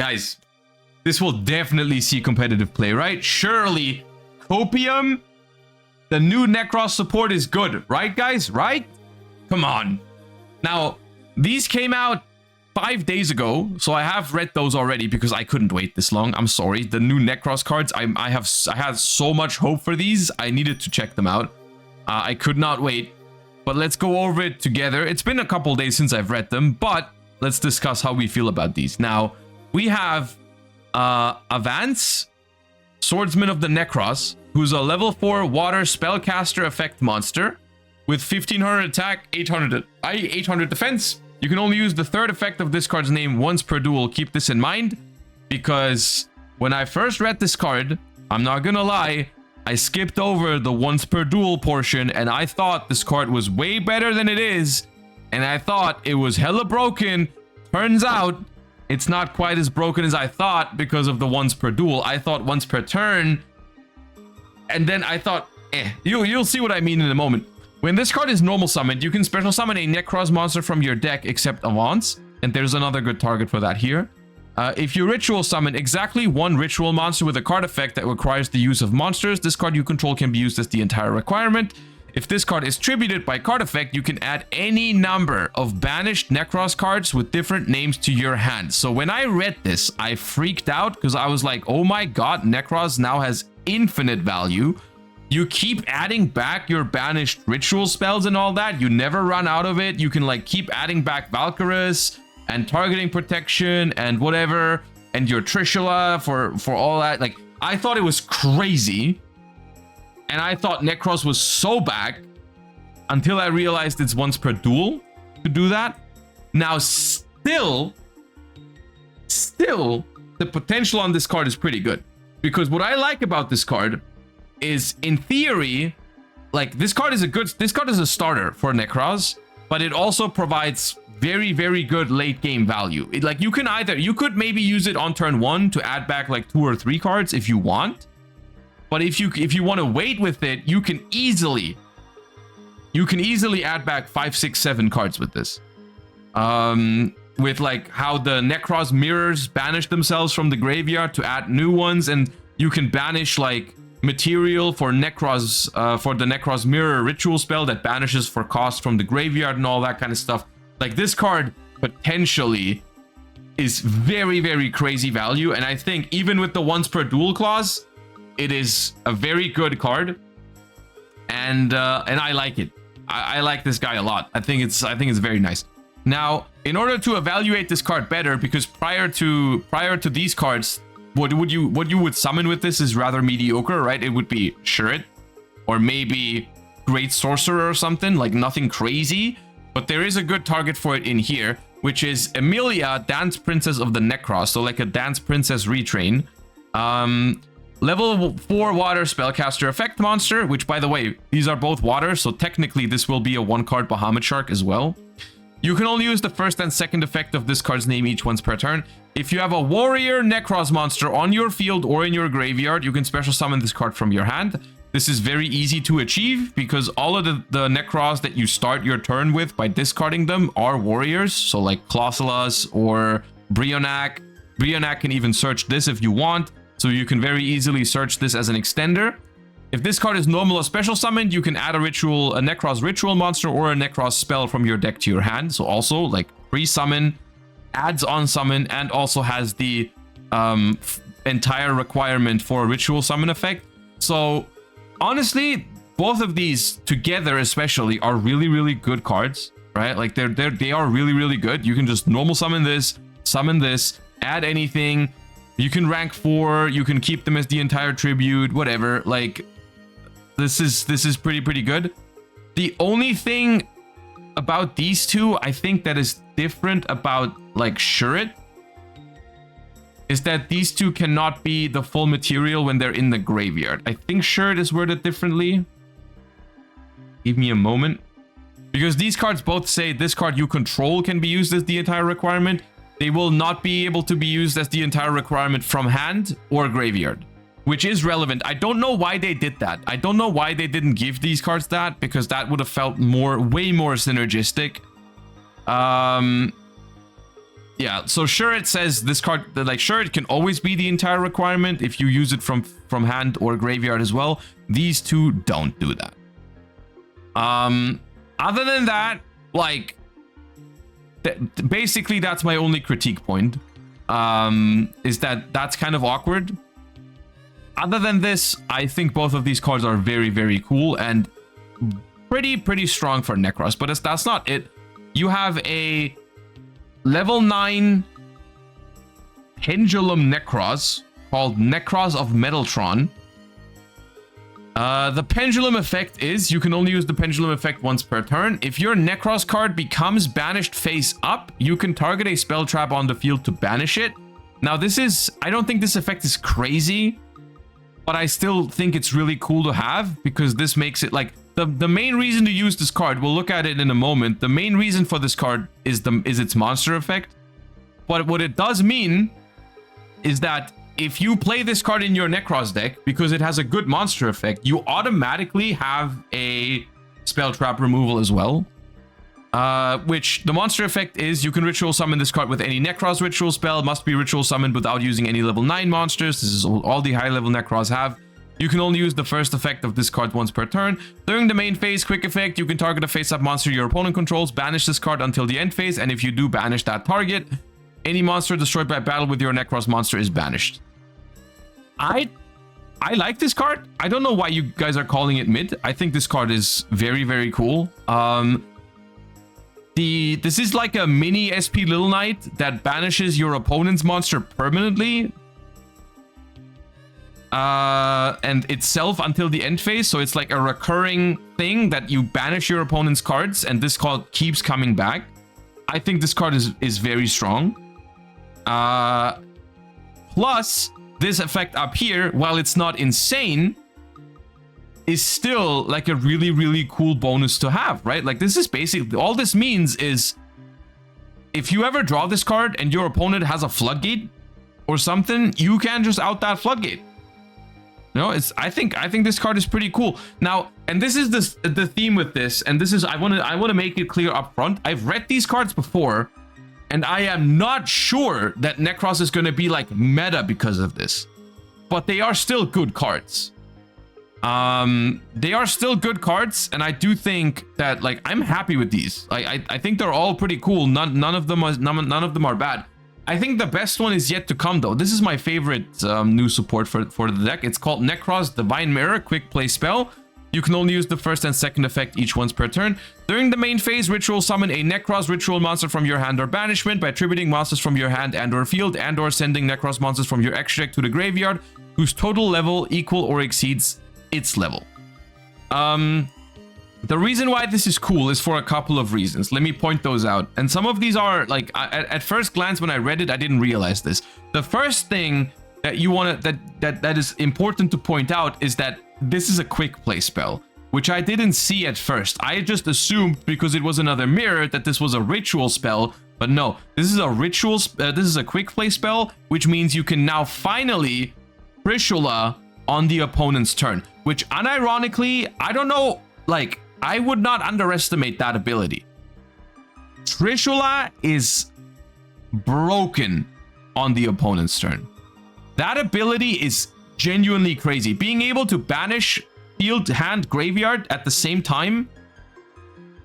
Guys, this will definitely see competitive play, right? Surely, Copium, the new Necros support is good, right, guys? Right? Come on. Now, these came out 5 days ago, so I have read those already because I couldn't wait this long. I'm sorry. The new Necros cards, I had so much hope for these. I needed to check them out. I could not wait. But let's go over it together. It's been a couple days since I've read them, but let's discuss how we feel about these. Now, we have Avance, Swordsman of the Necros, who's a level 4 water spellcaster effect monster with 1500 attack, 800 defense. You can only use the third effect of this card's name once per duel. Keep this in mind, because when I first read this card, I'm not gonna lie, I skipped over the once per duel portion, and I thought this card was way better than it is, and I thought it was hella broken. Turns out, it's not quite as broken as I thought because of the once per duel. I thought once per turn, and then I thought, you'll see what I mean in a moment. When this card is normal summoned, you can special summon a Necros monster from your deck except Avance, and there's another good target for that here. If you ritual summon exactly one ritual monster with a card effect that requires the use of monsters, this card you control can be used as the entire requirement. If this card is tributed by card effect, you can add any number of banished Necros cards with different names to your hand. So when I read this, I freaked out because I was like, oh my god, Necros now has infinite value. You keep adding back your banished ritual spells and all that. You never run out of it. You can like keep adding back Valkyrus and targeting protection and whatever, and your Trishula for all that. Like, I thought it was crazy, and I thought Necros was so back until I realized it's once per duel to do that. Now, still, the potential on this card is pretty good, because what I like about this card is, in theory, like, this card is a starter for Necros, but it also provides very, very good late game value. Like, you could maybe use it on turn 1 to add back like 2 or 3 cards if you want, but if you want to wait with it, you can easily add back 5, 6, 7 cards with this. With like how the Necros mirrors banish themselves from the graveyard to add new ones, and you can banish like material for Necros, for the Necros mirror ritual spell that banishes for cost from the graveyard and all that kind of stuff. Like, this card potentially is very, very crazy value, and I think even with the once per duel clause, it is a very good card, and I like it. I like this guy a lot. I think it's very nice. Now, in order to evaluate this card better, because prior to these cards, what you would summon with this is rather mediocre, right? It would be Schmidt or maybe Great Sorcerer or something, like nothing crazy. But there is a good target for it in here, which is Emilia, Dance Princess of the Necros. So like a Dance Princess retrain. Level 4 water spellcaster effect monster, which, by the way, these are both water, so technically this will be a 1-card Bahamut Shark as well. You can only use the first and second effect of this card's name each once per turn. If you have a warrior Necros monster on your field or in your graveyard, you can special summon this card from your hand. This is very easy to achieve because all of the Necros that you start your turn with by discarding them are warriors. So like Clauselus or Brionac. Brionac can even search this if you want. So you can very easily search this as an extender. If this card is normal or special summoned, you can add a Necros ritual monster or a Necros spell from your deck to your hand. So also like free summon, adds on summon, and also has the entire requirement for a ritual summon effect. So honestly, both of these together especially are really, really good cards, right? Like they are really, really good. You can just normal summon this, add anything. You can rank 4, you can keep them as the entire tribute, whatever. Like, this is pretty good. The only thing about these two, I think, that is different about like Schmidt is that these two cannot be the full material when they're in the graveyard. I think Schmidt is worded differently. Give me a moment. Because these cards both say this card you control can be used as the entire requirement. They will not be able to be used as the entire requirement from hand or graveyard, which is relevant. I don't know why they did that. I don't know why they didn't give these cards that, because that would have felt way more synergistic. yeah, so sure, it says this card, like, sure, it can always be the entire requirement if you use it from hand or graveyard as well. These two don't do that. Other than that, like, basically that's my only critique point, is that's kind of awkward. Other than this, I think both of these cards are very, very cool and pretty strong for Necros, but that's not it. You have a level 9 Pendulum Necros called Necros of Metaltron. The Pendulum effect is you can only use the Pendulum effect once per turn. If your Necros card becomes banished face up, you can target a spell trap on the field to banish it. Now this is, I don't think this effect is crazy, but I still think it's really cool to have because this makes it like the main reason to use this card. We'll look at it in a moment. The main reason for this card is its monster effect. But what it does mean is that if you play this card in your Necros deck, because it has a good monster effect, you automatically have a spell trap removal as well. Which the monster effect is you can ritual summon this card with any Necros ritual spell. Must be ritual summoned without using any level 9 monsters. This is all the high level Necros have. You can only use the first effect of this card once per turn. During the main phase, quick effect, you can target a face-up monster your opponent controls, banish this card until the end phase, and if you do banish that target, any monster destroyed by battle with your Necros monster is banished. I like this card. I don't know why you guys are calling it mid. I think this card is very, very cool. This is like a mini SP Little Knight that banishes your opponent's monster permanently. And itself until the end phase. So it's like a recurring thing that you banish your opponent's cards and this card keeps coming back. I think this card is very strong. Plus, this effect up here, while it's not insane, is still like a really, really cool bonus to have, right? Like this is basically, all this means is if you ever draw this card and your opponent has a floodgate or something, you can just out that floodgate. No, I think this card is pretty cool. Now, and this is the theme with this, and this is I want to make it clear up front. I've read these cards before, and I am not sure that Necros is going to be like meta because of this. But they are still good cards. They are still good cards, and I do think that like I'm happy with these. I think they're all pretty cool. None of them are bad. I think the best one is yet to come, though. This is my favorite new support for the deck. It's called Necros Divine Mirror, quick play spell. You can only use the first and second effect each once per turn. During the main phase, ritual summon a Necros ritual monster from your hand or banishment by attributing monsters from your hand and or field and or sending Necros monsters from your extra deck to the graveyard whose total level equal or exceeds its level. The reason why this is cool is for a couple of reasons. Let me point those out. And some of these are like, at first glance when I read it, I didn't realize this. The first thing that you want to, that is important to point out is that this is a quick play spell, which I didn't see at first. I just assumed because it was another mirror that this was a ritual spell, but no, this is a ritual, this is a quick play spell, which means you can now finally Trishula on the opponent's turn, which unironically, I don't know, like, I would not underestimate that ability. Trishula is broken on the opponent's turn. That ability is genuinely crazy. Being able to banish field, hand, graveyard at the same time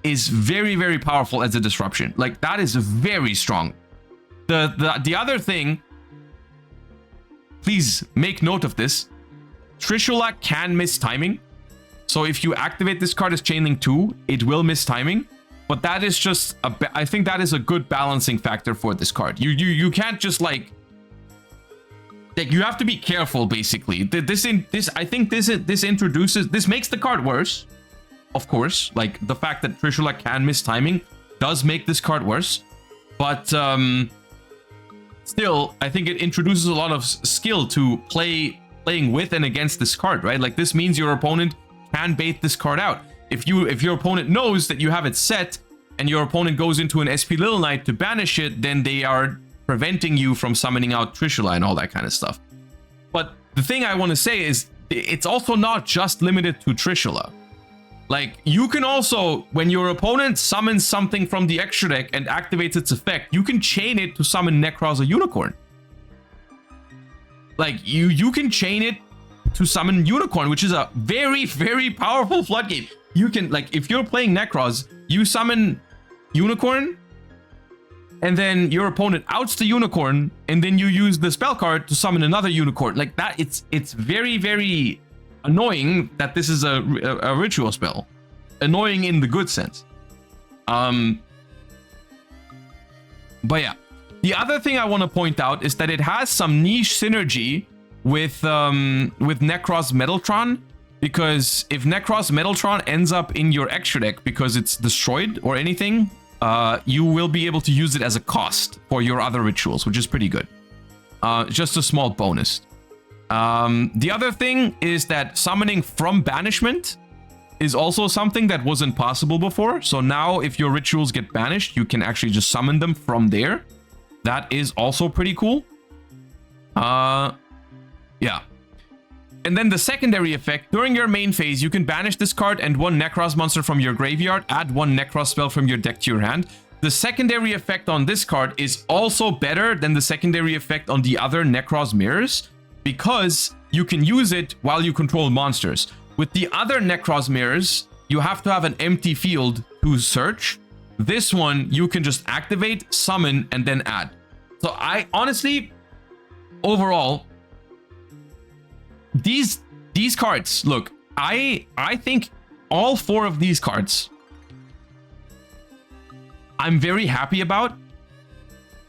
is very, very powerful as a disruption. Like, that is very strong. The other thing, please make note of this. Trishula can miss timing. So if you activate this card as Chainlink 2, it will miss timing. But that is just, I think that is a good balancing factor for this card. You can't just like you have to be careful basically. This makes the card worse. Of course, like the fact that Trishula can miss timing does make this card worse. But still, I think it introduces a lot of skill to playing with and against this card, right? Like this means your opponent can bait this card out. If your opponent knows that you have it set and your opponent goes into an SP Little Knight to banish it, then they are preventing you from summoning out Trishula and all that kind of stuff. But the thing I want to say is it's also not just limited to Trishula. Like, you can also, when your opponent summons something from the extra deck and activates its effect, you can chain it to summon Necros or Unicorn. Like, you can chain it to summon Unicorn, which is a very, very powerful floodgate. You can, like, if you're playing Necros, you summon Unicorn, and then your opponent outs the Unicorn, and then you use the spell card to summon another Unicorn. Like that, it's very, very annoying that this is a ritual spell. Annoying in the good sense. But yeah. The other thing I want to point out is that it has some niche synergy with Necros Metaltron, because if Necros Metaltron ends up in your extra deck because it's destroyed or anything, you will be able to use it as a cost for your other rituals, which is pretty good. Just a small bonus. The other thing is that summoning from banishment is also something that wasn't possible before. So now if your rituals get banished, you can actually just summon them from there. That is also pretty cool. Yeah. And then the secondary effect, during your main phase, you can banish this card and one Necros monster from your graveyard, add one Necros spell from your deck to your hand. The secondary effect on this card is also better than the secondary effect on the other Necros mirrors, because you can use it while you control monsters. With the other Necros mirrors, you have to have an empty field to search. This one, you can just activate, summon, and then add. So I honestly, overall, these cards, look, I think all 4 of these cards I'm very happy about.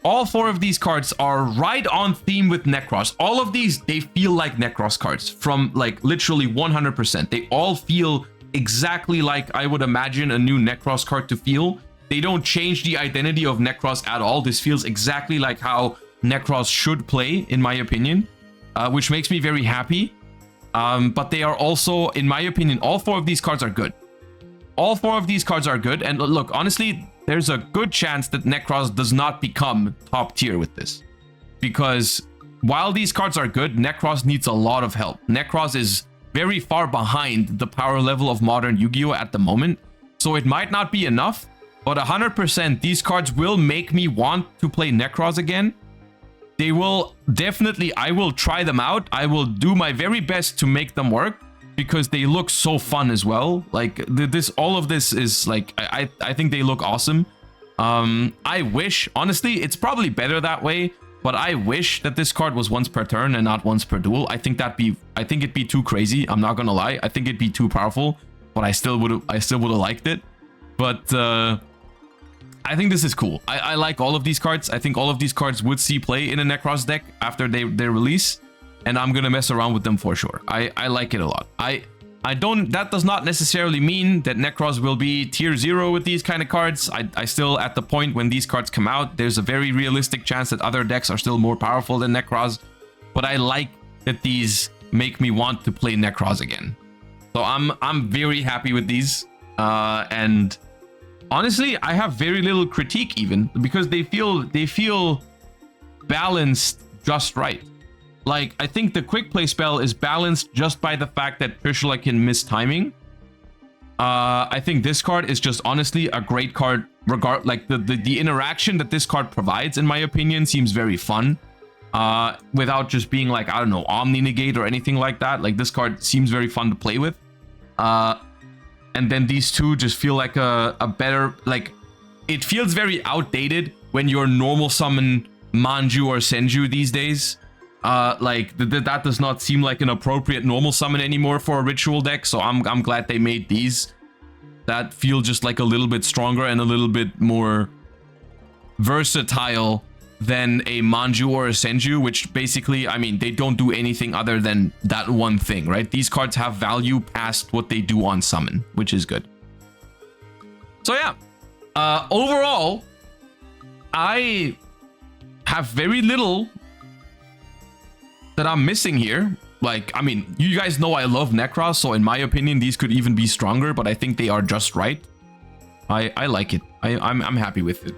All 4 of these cards are right on theme with Necros. All of these, they feel like Necros cards from like literally 100%. They all feel exactly like I would imagine a new Necros card to feel. They don't change the identity of Necros at all. This feels exactly like how Necros should play, in my opinion, which makes me very happy. But they are also, in my opinion, all 4 of these cards are good. All 4 of these cards are good. And look, honestly, there's a good chance that Necros does not become top tier with this. Because while these cards are good, Necros needs a lot of help. Necros is very far behind the power level of modern Yu-Gi-Oh! At the moment. So it might not be enough. But 100%, these cards will make me want to play Necros again. They will definitely, I will try them out. I will do my very best to make them work, because they look so fun as well. Like all of this is like, I think they look awesome. I wish, honestly, it's probably better that way, but I wish that this card was once per turn and not once per duel. I think it'd be too crazy. I'm not gonna lie. I think it'd be too powerful, but I still would have liked it. But I think this is cool. I like all of these cards. I think all of these cards would see play in a Necros deck after their release, and I'm gonna mess around with them for sure. I like it a lot. That does not necessarily mean that Necros will be tier 0 with these kind of cards. I still, at the point when these cards come out, there's a very realistic chance that other decks are still more powerful than Necros. But I like that these make me want to play Necros again. So I'm very happy with these. And honestly, I have very little critique even, because they feel balanced just right. Like, I think the quick play spell is balanced just by the fact that Trishula can miss timing. I think this card is just honestly a great card. Like the interaction that this card provides, in my opinion, seems very fun. Without just being like, I don't know, Omni Negate or anything like that. Like, this card seems very fun to play with. And then these two just feel like a better, like, it feels very outdated when you're normal summon Manju or Senju these days. Like that does not seem like an appropriate normal summon anymore for a ritual deck. So I'm glad they made these that feel just like a little bit stronger and a little bit more versatile than a Manju or a Senju, which basically, I mean, they don't do anything other than that one thing, right? These cards have value past what they do on summon, which is good. So yeah, overall, I have very little that I'm missing here. Like, I mean, you guys know I love Necros, so in my opinion, these could even be stronger, but I think they are just right. I like it. I'm happy with it.